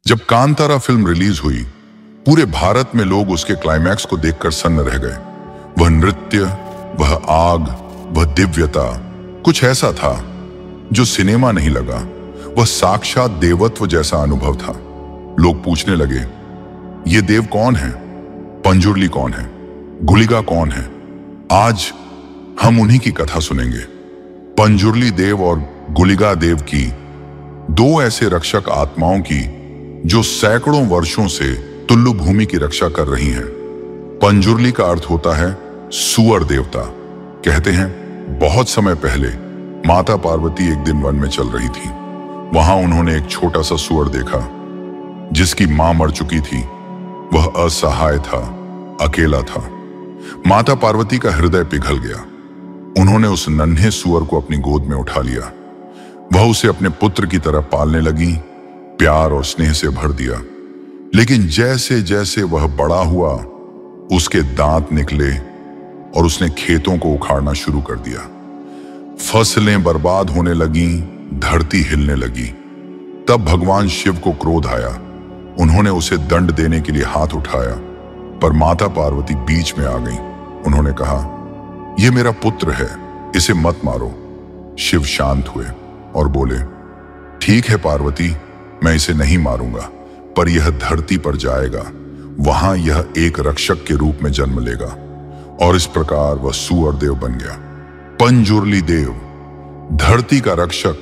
जब Kantara film release हुई, पूरे भारत में लोग उसके क्लाइमैक्स को देखकर सन्न रह गए। वह नृत्य, वह आग, वह दिव्यता, कुछ ऐसा था जो सिनेमा नहीं लगा। वह साक्षात देवत्व जैसा अनुभव था। लोग पूछने लगे, ये देव कौन है? पंजुर्ली कौन है? गुलिगा कौन है? आज हम उन्हीं की कथा सुनेंगे। पंजुर्ली देव और गुलिगा देव की, दो ऐसे रक्षक आत्माओं की जो सैकड़ों वर्षों से तुल्लु भूमि की रक्षा कर रही हैं। पंजुर्ली का अर्थ होता है सुअर देवता। कहते हैं बहुत समय पहले माता पार्वती एक दिन वन में चल रही थी। वहां उन्होंने एक छोटा सा सुअर देखा जिसकी मां मर चुकी थी। वह असहाय था, अकेला था। माता पार्वती का हृदय पिघल गया। उन्होंने उस नन्हे सुअर को अपनी गोद में उठा लिया। वह उसे अपने पुत्र की तरह पालने लगी, प्यार और स्नेह से भर दिया। लेकिन जैसे जैसे वह बड़ा हुआ, उसके दांत निकले और उसने खेतों को उखाड़ना शुरू कर दिया। फसलें बर्बाद होने लगीं, धरती हिलने लगी। तब भगवान शिव को क्रोध आया। उन्होंने उसे दंड देने के लिए हाथ उठाया, पर माता पार्वती बीच में आ गई। उन्होंने कहा, यह मेरा पुत्र है, इसे मत मारो। शिव शांत हुए और बोले, ठीक है पार्वती, मैं इसे नहीं मारूंगा, पर यह धरती पर जाएगा। वहां यह एक रक्षक के रूप में जन्म लेगा। और इस प्रकार वह सुअर देव बन गया। पंजुर्ली देव, धरती का रक्षक,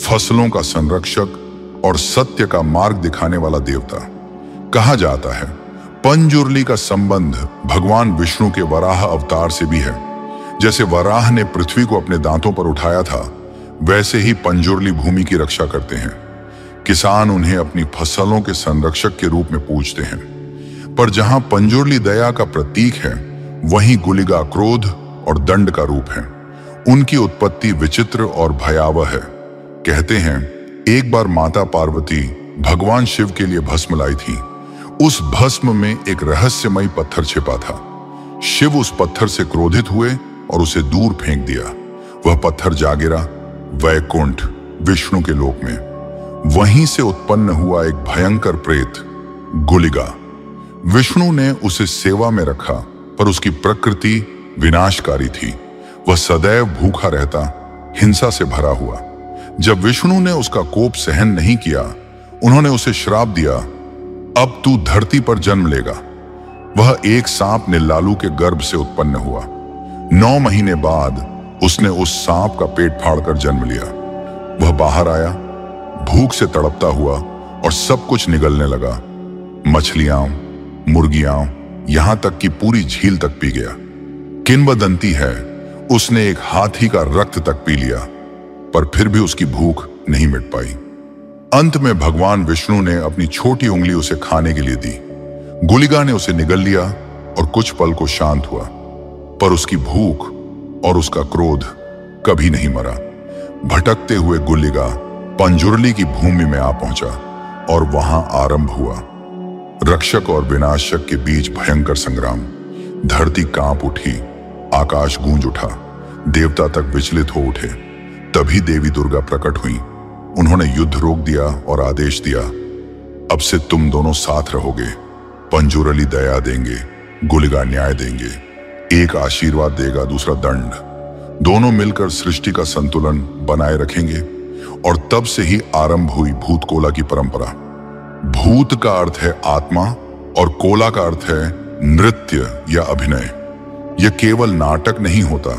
फसलों का संरक्षक और सत्य का मार्ग दिखाने वाला देवता। कहा जाता है पंजुर्ली का संबंध भगवान विष्णु के वराह अवतार से भी है। जैसे वराह ने पृथ्वी को अपने दांतों पर उठाया था, वैसे ही पंजुर्ली भूमि की रक्षा करते हैं। किसान उन्हें अपनी फसलों के संरक्षक के रूप में पूजते हैं। पर जहां पंजुर्ली दया का प्रतीक है, वहीं गुलिगा क्रोध और दंड का रूप है। उनकी उत्पत्ति विचित्र और भयावह है। कहते हैं एक बार माता पार्वती भगवान शिव के लिए भस्म लाई थी। उस भस्म में एक रहस्यमयी पत्थर छिपा था। शिव उस पत्थर से क्रोधित हुए और उसे दूर फेंक दिया। वह पत्थर जा गिरा वैकुंठ, विष्णु के लोक में। वहीं से उत्पन्न हुआ एक भयंकर प्रेत, गुलिगा। विष्णु ने उसे सेवा में रखा, पर उसकी प्रकृति विनाशकारी थी। वह सदैव भूखा रहता, हिंसा से भरा हुआ। जब विष्णु ने उसका कोप सहन नहीं किया, उन्होंने उसे श्राप दिया, अब तू धरती पर जन्म लेगा। वह एक सांप निल्लालू के गर्भ से उत्पन्न हुआ। 9 महीने बाद उसने उस सांप का पेट फाड़कर जन्म लिया। वह बाहर आया, भूख से तड़पता हुआ, और सब कुछ निगलने लगा। मछलियां, मुर्गियां, यहां तक कि पूरी झील तक पी गया। किंवदंती है उसने एक हाथी का रक्त तक पी लिया, पर फिर भी उसकी भूख नहीं मिट पाई। अंत में भगवान विष्णु ने अपनी छोटी उंगली उसे खाने के लिए दी। गुलिगा ने उसे निगल लिया और कुछ पल को शांत हुआ, पर उसकी भूख और उसका क्रोध कभी नहीं मरा। भटकते हुए गुलिगा पंजुर्ली की भूमि में आ पहुंचा और वहां आरंभ हुआ रक्षक और विनाशक के बीच भयंकर संग्राम। धरती कांप उठी, आकाश गूंज उठा, देवता तक विचलित हो उठे। तभी देवी दुर्गा प्रकट हुई। उन्होंने युद्ध रोक दिया और आदेश दिया, अब से तुम दोनों साथ रहोगे। पंजुर्ली दया देंगे, गुलिगा न्याय देंगे। एक आशीर्वाद देगा, दूसरा दंड। दोनों मिलकर सृष्टि का संतुलन बनाए रखेंगे। और तब से ही आरंभ हुई भूत कोला की परंपरा। भूत का अर्थ है आत्मा और कोला का अर्थ है नृत्य या अभिनय। यह केवल नाटक नहीं होता,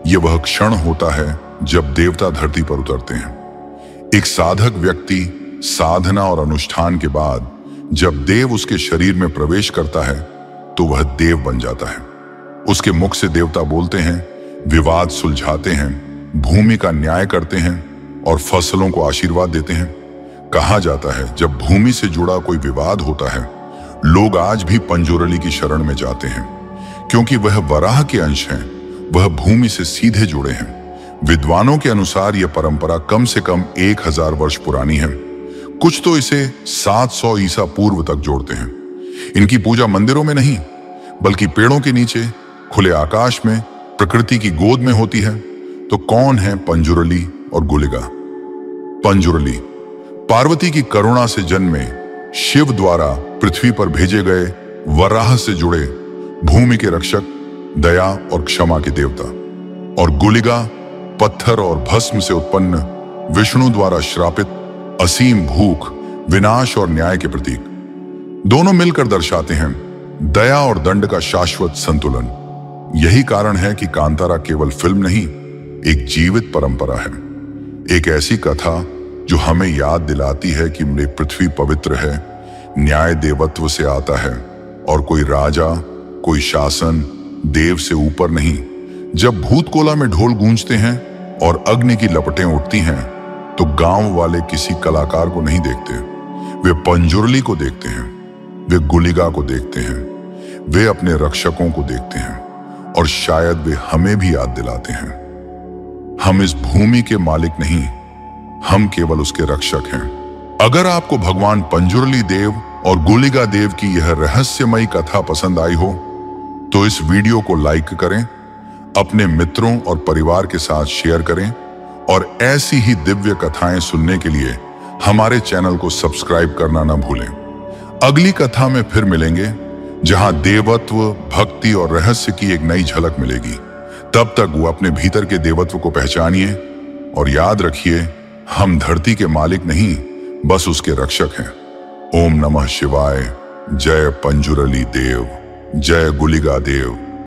यह वह क्षण होता है जब देवता धरती पर उतरते हैं। एक साधक व्यक्ति साधना और अनुष्ठान के बाद जब देव उसके शरीर में प्रवेश करता है, तो वह देव बन जाता है। उसके मुख से देवता बोलते हैं, विवाद सुलझाते हैं, भूमि का न्याय करते हैं और फसलों को आशीर्वाद देते हैं। कहा जाता है जब भूमि से जुड़ा कोई विवाद होता है, लोग आज भी पंजुर्ली की शरण में जाते हैं, क्योंकि वह वराह के अंश हैं। वह भूमि से सीधे जुड़े हैं। विद्वानों के अनुसार यह परंपरा कम से कम 1000 वर्ष पुरानी है। कुछ तो इसे 700 ईसा पूर्व तक जोड़ते हैं। इनकी पूजा मंदिरों में नहीं, बल्कि पेड़ों के नीचे, खुले आकाश में, प्रकृति की गोद में होती है। तो कौन है पंजुर्ली और गुलिगा? पंजुर्ली पार्वती की करुणा से जन्मे शिव द्वारा पृथ्वी पर भेजे गए वराह से जुड़े भूमि के रक्षक, दया और क्षमा के देवता, और गुलिगा पत्थर और भस्म से उत्पन्न विष्णु द्वारा श्रापित असीम भूख, विनाश और न्याय के प्रतीक। दोनों मिलकर दर्शाते हैं दया और दंड का शाश्वत संतुलन। यही कारण है कि कांतारा केवल फिल्म नहीं, एक जीवित परंपरा है, एक ऐसी कथा जो हमें याद दिलाती है कि पृथ्वी पवित्र है, न्याय देवत्व से आता है और कोई राजा, कोई शासन देव से ऊपर नहीं। जब भूतकोला में ढोल गूंजते हैं और अग्नि की लपटें उठती हैं, तो गांव वाले किसी कलाकार को नहीं देखते, वे पंजुरली को देखते हैं, वे गुलिगा को देखते हैं, वे अपने रक्षकों को देखते हैं और शायद वे हमें भी याद दिलाते हैं, हम इस भूमि के मालिक नहीं, हम केवल उसके रक्षक हैं। अगर आपको भगवान पंजुरली देव और गुलिगा देव की यह रहस्यमयी कथा पसंद आई हो, तो इस वीडियो को लाइक करें, अपने मित्रों और परिवार के साथ शेयर करें और ऐसी ही दिव्य कथाएं सुनने के लिए हमारे चैनल को सब्सक्राइब करना न भूलें। अगली कथा में फिर मिलेंगे, जहां देवत्व, भक्ति और रहस्य की एक नई झलक मिलेगी। तब तक वो अपने भीतर के देवत्व को पहचानिए और याद रखिए, हम धरती के मालिक नहीं, बस उसके रक्षक हैं। ओम नमः शिवाय। जय पंजुरली देव, जय गुलिगा देव।